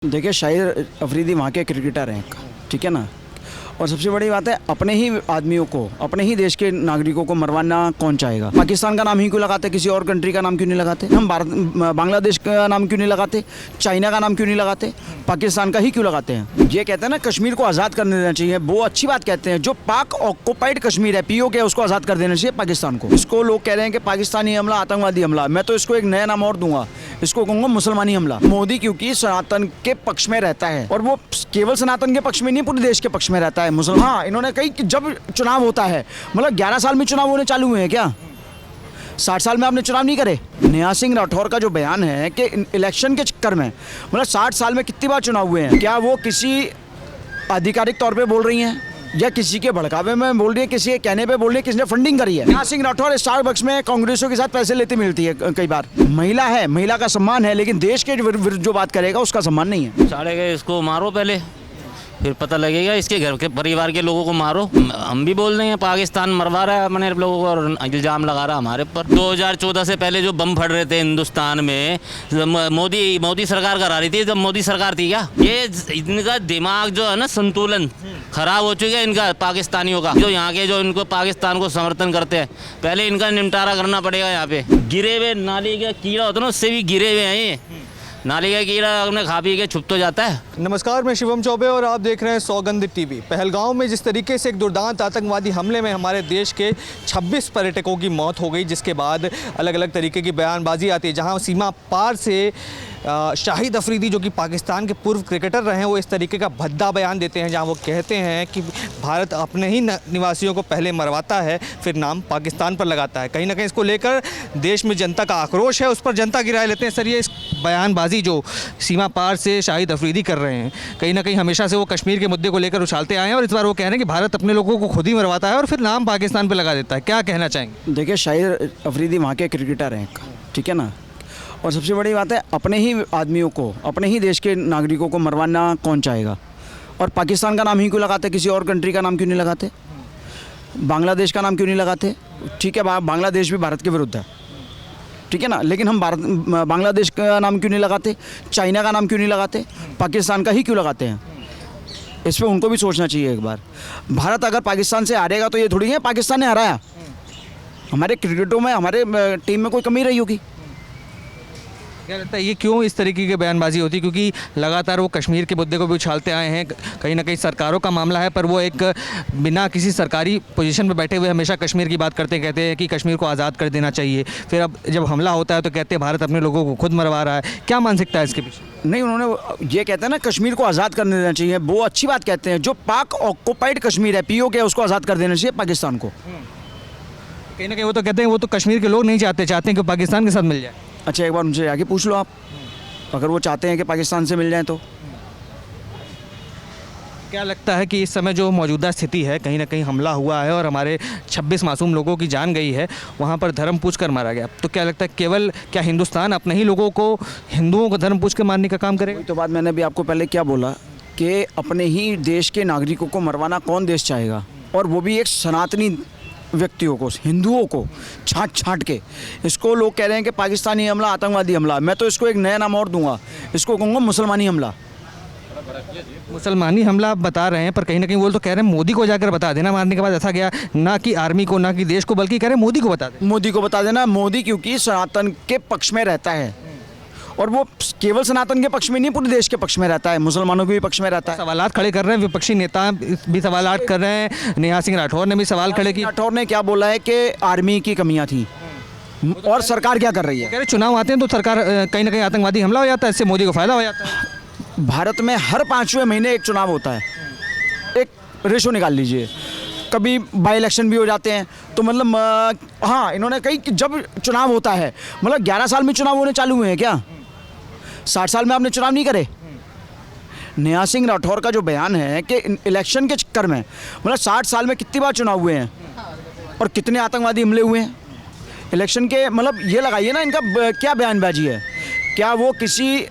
देखिए शाहिद अफरीदी वहाँ के क्रिकेटर हैं, ठीक है ना। और सबसे बड़ी बात है, अपने ही आदमियों को, अपने ही देश के नागरिकों को मरवाना कौन चाहेगा। पाकिस्तान का नाम ही क्यों लगाते, किसी और कंट्री का नाम क्यों नहीं लगाते। हम बांग्लादेश का नाम क्यों नहीं लगाते, चाइना का नाम क्यों नहीं लगाते, पाकिस्तान का ही क्यों लगाते हैं। ये कहते हैं ना कश्मीर को आज़ाद कर देना चाहिए, वो अच्छी बात कहते हैं। जो पाक ऑक्युपाइड कश्मीर है, पीओके है, उसको आज़ाद कर देना चाहिए पाकिस्तान को। इसको लोग कह रहे हैं कि पाकिस्तानी हमला, आतंकवादी हमला। मैं तो इसको एक नया नाम और दूंगा, इसको कहूँगा मुसलमानी हमला। मोदी क्योंकि सनातन के पक्ष में रहता है, और वो केवल सनातन के पक्ष में नहीं, पूरे देश के पक्ष में रहता है। मुसलमान, हाँ, इन्होंने कही कि जब चुनाव होता है, मतलब 11 साल में चुनाव होने चालू हुए हैं क्या? 60 साल में आपने चुनाव नहीं करे। नेहा सिंह राठौर का जो बयान है कि इलेक्शन के चक्कर में, मतलब 60 साल में कितनी बार चुनाव हुए हैं, क्या वो किसी आधिकारिक तौर पे बोल रही हैं या किसी के भड़कावे में बोल रही है, किसी के कहने पे बोल रही है, किसने फंडिंग करी है। नेहा सिंह राठौर स्टारबक्स में कांग्रेसों के साथ पैसे लेती मिलती है कई बार। महिला है, महिला का सम्मान है, लेकिन देश के विरुद्ध जो बात करेगा उसका सम्मान नहीं है। साढ़े गए, इसको मारो पहले, फिर पता लगेगा। इसके घर के परिवार के लोगों को मारो। हम भी बोल रहे हैं पाकिस्तान मरवा रहा है अपने लोगों को और इल्ज़ाम लगा रहा है हमारे पर। 2014 से पहले जो बम फट रहे थे हिंदुस्तान में, मोदी सरकार करा रही थी। जब मोदी सरकार थी क्या? ये इनका दिमाग जो है ना, संतुलन खराब हो चुका है इनका, पाकिस्तानियों का। जो यहाँ के जो इनको पाकिस्तान को समर्थन करते हैं, पहले इनका निपटारा करना पड़ेगा। यहाँ पे गिरे हुए नाली का कीड़ा होता है ना, उससे भी गिरे हुए हैं ये। नाली का कीड़ा अपने खा पी के छुप तो जाता है। नमस्कार, मैं शिवम चौबे और आप देख रहे हैं सौगंध टीवी। पहलगांव में जिस तरीके से एक दुर्दांत आतंकवादी हमले में हमारे देश के 26 पर्यटकों की मौत हो गई, जिसके बाद अलग अलग तरीके की बयानबाजी आती है। जहां सीमा पार से शाहिद अफरीदी, जो कि पाकिस्तान के पूर्व क्रिकेटर रहे हैं, वो इस तरीके का भद्दा बयान देते हैं, जहां वो कहते हैं कि भारत अपने ही निवासियों को पहले मरवाता है, फिर नाम पाकिस्तान पर लगाता है। कहीं ना कहीं इसको लेकर देश में जनता का आक्रोश है, उस पर जनता की राय लेते हैं। सर, ये इस बयानबाजी जो सीमा पार से शाहिद अफरीदी कर रहे हैं, कहीं ना कहीं हमेशा से वो कश्मीर के मुद्दे को लेकर उछालते आए हैं, और इस बार वो कह रहे हैं कि भारत अपने लोगों को खुद ही मरवाता है और फिर नाम पाकिस्तान पर लगा देता है। क्या कहना चाहेंगे? देखिए शाहिद अफरीदी वहाँ के क्रिकेटर हैं, ठीक है ना। और सबसे बड़ी बात है, अपने ही आदमियों को, अपने ही देश के नागरिकों को मरवाना कौन चाहेगा। और पाकिस्तान का नाम ही क्यों लगाते, किसी और कंट्री का नाम क्यों नहीं लगाते, बांग्लादेश का नाम क्यों नहीं लगाते। ठीक है, बांग्लादेश भी भारत के विरुद्ध है, ठीक है ना, लेकिन हम बांग्लादेश का नाम क्यों नहीं लगाते, चाइना का नाम क्यों नहीं लगाते, पाकिस्तान का ही क्यों लगाते हैं। इस पर उनको भी सोचना चाहिए एक बार। भारत अगर पाकिस्तान से हारेगा तो ये थोड़ी है पाकिस्तान ने हराया। हमारे क्रिकेटों में, हमारे टीम में कोई कमी रही होगी। क्या लगता है ये क्यों इस तरीके की बयानबाजी होती है? क्योंकि लगातार वो कश्मीर के मुद्दे को भी उछालते आए हैं। कहीं ना कहीं सरकारों का मामला है, पर वो एक बिना किसी सरकारी पोजीशन पर बैठे हुए हमेशा कश्मीर की बात करते, कहते हैं कि कश्मीर को आज़ाद कर देना चाहिए। फिर अब जब हमला होता है तो कहते हैं भारत अपने लोगों को खुद मरवा रहा है। क्या मानसिकता है इसके पीछे? नहीं, उन्होंने ये कहते हैं ना कश्मीर को आज़ाद कर देना चाहिए, वो अच्छी बात कहते हैं। जो पाक ऑक्युपाइड कश्मीर है, पीओके है, उसको आज़ाद कर देना चाहिए पाकिस्तान को। कहीं ना कहीं वो तो कहते हैं वो तो कश्मीर के लोग नहीं चाहते हैं कि पाकिस्तान के साथ मिल जाए। अच्छा, एक बार उनसे आगे पूछ लो आप, अगर वो चाहते हैं कि पाकिस्तान से मिल जाए तो। क्या लगता है कि इस समय जो मौजूदा स्थिति है, कहीं ना कहीं हमला हुआ है और हमारे 26 मासूम लोगों की जान गई है, वहाँ पर धर्म पूछ कर मारा गया, तो क्या लगता है केवल क्या हिंदुस्तान अपने ही लोगों को, हिंदुओं को धर्म पूछ कर मारने का काम करेगा? तो बात मैंने भी आपको पहले क्या बोला कि अपने ही देश के नागरिकों को मरवाना कौन देश चाहेगा, और वो भी एक सनातनी व्यक्तियों को, हिंदुओं को छांट के। इसको लोग कह रहे हैं कि पाकिस्तानी हमला, आतंकवादी हमला। मैं तो इसको एक नया नाम और दूंगा, इसको कहूँगा मुसलमानी हमला। मुसलमानी हमला आप बता रहे हैं, पर कहीं ना कहीं वो तो कह रहे हैं मोदी को जाकर बता देना मारने के बाद। ऐसा गया ना कि आर्मी को, ना कि देश को, बल्कि कह रहे हैं मोदी को बता दें। मोदी को बता देना। मोदी क्योंकि सनातन के पक्ष में रहता है, और वो केवल सनातन के पक्ष में नहीं, पूरे देश के पक्ष में रहता है, मुसलमानों के भी पक्ष में रहता है। सवालात खड़े कर रहे हैं, विपक्षी नेता भी सवालात कर रहे हैं। नेहा सिंह राठौर ने भी सवाल खड़े किए। राठौर ने क्या बोला है कि आर्मी की कमियां थी, और सरकार क्या कर रही है। कह रहे चुनाव आते हैं तो सरकार कहीं ना कहीं आतंकवादी हमला हो जाता है, इससे मोदी को फायदा हो जाता है। भारत में हर 5वें महीने एक चुनाव होता है। एक रेशो निकाल लीजिए, कभी बाई इलेक्शन भी हो जाते हैं। तो मतलब हाँ, इन्होंने कही कि जब चुनाव होता है, मतलब 11 साल में चुनाव होने चालू हुए हैं क्या? 60 साल में आपने चुनाव नहीं करे। नेहा सिंह राठौर का जो बयान है कि इलेक्शन के चक्कर में, मतलब 60 साल में कितनी बार चुनाव हुए हैं और कितने आतंकवादी हमले हुए हैं इलेक्शन के, मतलब ये लगाइए ना, इनका क्या बयानबाजी है। क्या वो किसी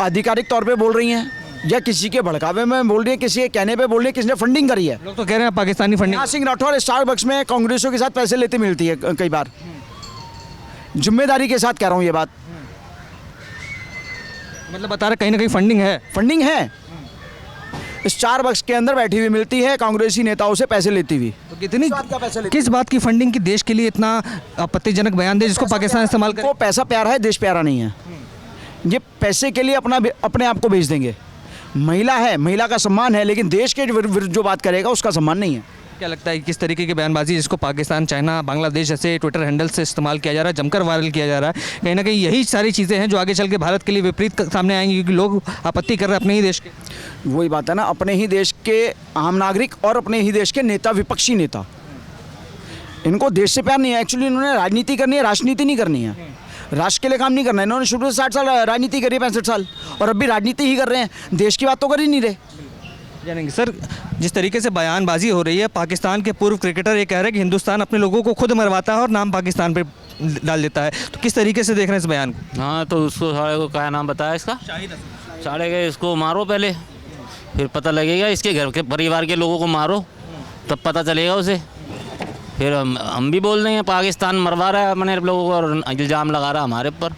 आधिकारिक तौर पे बोल रही हैं या किसी के भड़कावे में बोल रही है, किसी के कहने पे बोल रही है, किसने फंडिंग करी है। लोग तो कह रहे हैं पाकिस्तानी फंडिंग। नेहा सिंह राठौर स्टारबक्स में कांग्रेसों के साथ पैसे लेती मिलती है कई बार। जिम्मेदारी के साथ कह रहा हूँ ये बात। मतलब बता रहे कहीं ना कहीं फंडिंग है। फंडिंग है, स्टारबक्स के अंदर बैठी हुई मिलती है कांग्रेसी नेताओं से पैसे लेती हुई। तो कितनी बात का पैसा लेती किस बात की फंडिंग की देश के लिए इतना आपत्तिजनक बयान दे जिसको पाकिस्तान इस्तेमाल करे? को पैसा प्यारा है, देश प्यारा नहीं है। ये पैसे के लिए अपने आप को बेच देंगे। महिला है, महिला का सम्मान है, लेकिन देश के विरुद्ध जो बात करेगा उसका सम्मान नहीं है। क्या लगता है किस तरीके की बयानबाजी जिसको पाकिस्तान, चाइना, बांग्लादेश जैसे ट्विटर हैंडल से इस्तेमाल किया जा रहा है, जमकर वायरल किया जा रहा है, कहीं ना कहीं यही सारी चीज़ें हैं जो आगे चल के भारत के लिए विपरीत सामने आएंगी, क्योंकि लोग आपत्ति कर रहे हैं अपने ही देश के। वही बात है ना, अपने ही देश के आम नागरिक और अपने ही देश के नेता, विपक्षी नेता, इनको देश से प्यार नहीं है। एक्चुअली इन्होंने राजनीति करनी है, राजनीति नहीं करनी है। राष्ट्र के लिए काम नहीं करना है। इन्होंने शुरू से 60 साल राजनीति करी है, 65 साल, और अब भी राजनीति ही कर रहे हैं, देश की बात तो कर ही नहीं रहे। जानेंगे सर, जिस तरीके से बयानबाजी हो रही है, पाकिस्तान के पूर्व क्रिकेटर ये कह रहे हैं कि हिंदुस्तान अपने लोगों को खुद मरवाता है और नाम पाकिस्तान पे डाल देता है, तो किस तरीके से देख रहे हैं इस बयान को? हाँ, तो उसको साले को क्या नाम बताया इसका? साले के इसको मारो पहले, फिर पता लगेगा। इसके घर के परिवार के लोगों को मारो, तब पता चलेगा उसे। फिर हम भी बोल देंगे पाकिस्तान मरवा रहा है अपने लोगों को और इल्ज़ाम लगा रहा है हमारे ऊपर।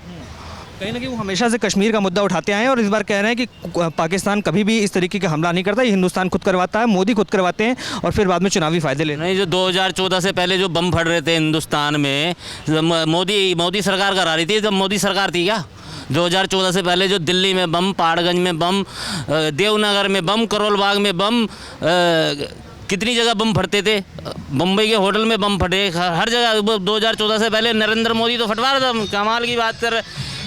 कहीं ना कहीं वो हमेशा से कश्मीर का मुद्दा उठाते आए हैं और इस बार कह रहे हैं कि पाकिस्तान कभी भी इस तरीके का हमला नहीं करता, ये हिंदुस्तान खुद करवाता है, मोदी खुद करवाते हैं और फिर बाद में चुनावी फ़ायदे लेते हैं। नहीं, जो 2014 से पहले जो बम फट रहे थे हिंदुस्तान में, मोदी सरकार करा रही थी। जब मोदी सरकार थी क्या? 2014 से पहले जो दिल्ली में बम, पहाड़गंज में बम, देवनगर में बम, करोल बाग में बम, कितनी जगह बम फटते थे। मुंबई के होटल में बम फटे, हर जगह। 2014 से पहले नरेंद्र मोदी तो फटवा रहा था। कमाल की बात कर,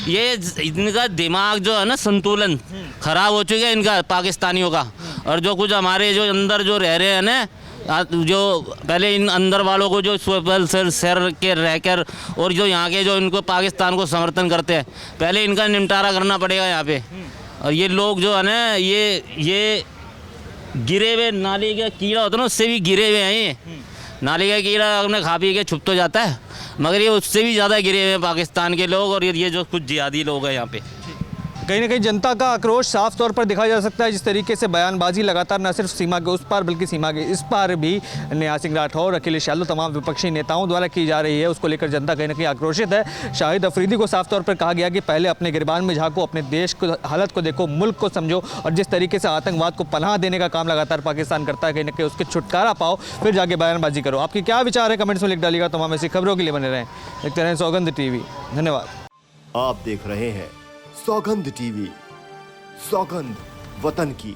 ये इनका दिमाग जो है ना, संतुलन खराब हो चुका है इनका, पाकिस्तानियों का। और जो कुछ हमारे जो अंदर जो रह रहे हैं ना, जो पहले इन अंदर वालों को जो सर के रहकर और जो यहाँ के जो इनको पाकिस्तान को समर्थन करते हैं, पहले इनका निपटारा करना पड़ेगा यहाँ पे। और ये लोग जो है ना, ये गिरे हुए नाली का कीड़ा होता है ना, उससे भी गिरे हुए हैं। ये नाली का कीड़ा अपने खा पी के छुप तो जाता है, मगर ये उससे भी ज़्यादा गिरे हुए हैं पाकिस्तान के लोग और ये जो कुछ जिहादी लोग हैं यहाँ पे। कहीं ना कहीं जनता का आक्रोश साफ तौर पर दिखा जा सकता है। जिस तरीके से बयानबाजी लगातार न सिर्फ सीमा के उस पार बल्कि सीमा के इस पार भी न्याय सिंह राठौर, अखिलेश यादव, तमाम विपक्षी नेताओं द्वारा की जा रही है, उसको लेकर जनता कहीं ना कहीं आक्रोशित है। शाहिद अफरीदी को साफ तौर पर कहा गया कि पहले अपने गिरबान में झांको, अपने देश को हालत को देखो, मुल्क को समझो, और जिस तरीके से आतंकवाद को पनाह देने का काम लगातार पाकिस्तान करता है, कहीं ना कहीं उसके छुटकारा पाओ, फिर जाके बयानबाजी करो। आपकी क्या विचार है, कमेंट्स में लिख डालिएगा। तमाम ऐसी खबरों के लिए बने रहें, देखते रहें सौगंध टीवी। धन्यवाद। आप देख रहे हैं सौगंध टीवी, सौगंध वतन की।